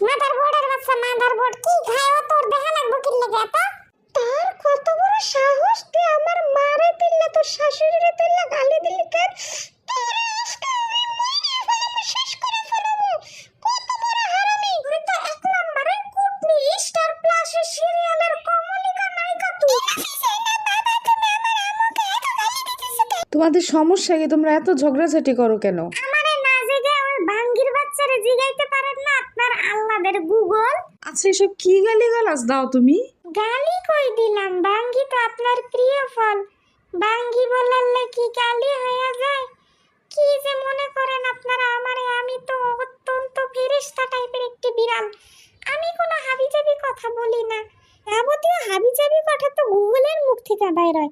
মাদারবোর্ডের বাচ্চা মাদারবোর্ড কি খায় ও তোর দেখা লাগবো কি লাগে এত তার কত বড় সাহস তুই আমার মারে দিলে তোর শাশুড়িরে দিলে গালি দিলি কেন তোর আজকে আমি মাইরে ফেলবো শেষ করে ফেলবো কত বড় হারামি তুই তো এক নম্বরে কুটনি স্টার প্লাস সিরিয়ালের কমলিকা নায়িকা তুই তোমাদের সমস্যা কি? তোমরা এত ঝগড়াঝাটি করো কেন? আমারে না জিগায় ওই ভাঙ্গির বাচ্চারে জিগাইতে পারেন না আপনার আল্লাহদের গুগল? আচ্ছা এসব কি গালিগালাজ দাও তুমি? গালি কই দিলাম, ভাঙ্গি তো আপনার প্রিয় ফল। ভাঙ্গি বললে কি গালি হয়ে যায়? কি যে মনে করেন আপনারা আমারে? আমি তো অত্যন্ত ফেরেশতা টাইপের একটি বিড়াল। আমি কোনো হাবিজাবি কথা বলি না। যাবতীয় হাবিজাবি কথা তো গুগলের মুখ থেকে বাইর হয়।